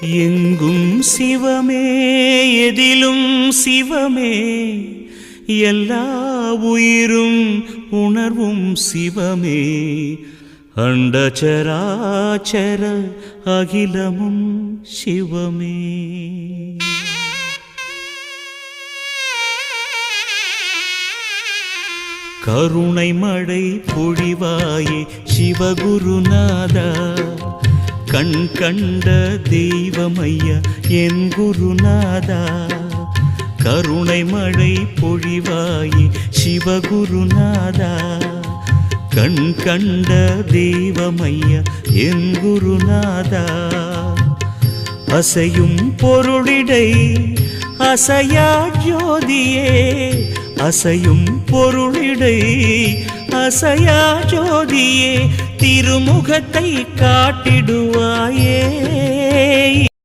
எங்கும் சிவமே எதிலும் சிவமே எல்லா உயிரும் உணர்வும் சிவமே அண்டசராசர அகிலமும் சிவமே. கருணை மழை பொழிவாயே சிவகுருநாதா, கண் கண்ட தெய்வமையா என் குருநாதா. கருணை மழை பொழிவாயே சிவகுருநாதா, கண் கண்ட தெய்வமையா என் குருநாதா. அசையும் பொருளிடை அசையா ஜோதியே, அசையும் பொருளிடை அசையா ஜோதியே, திருமுகத்தை காட்டிடுவாயே.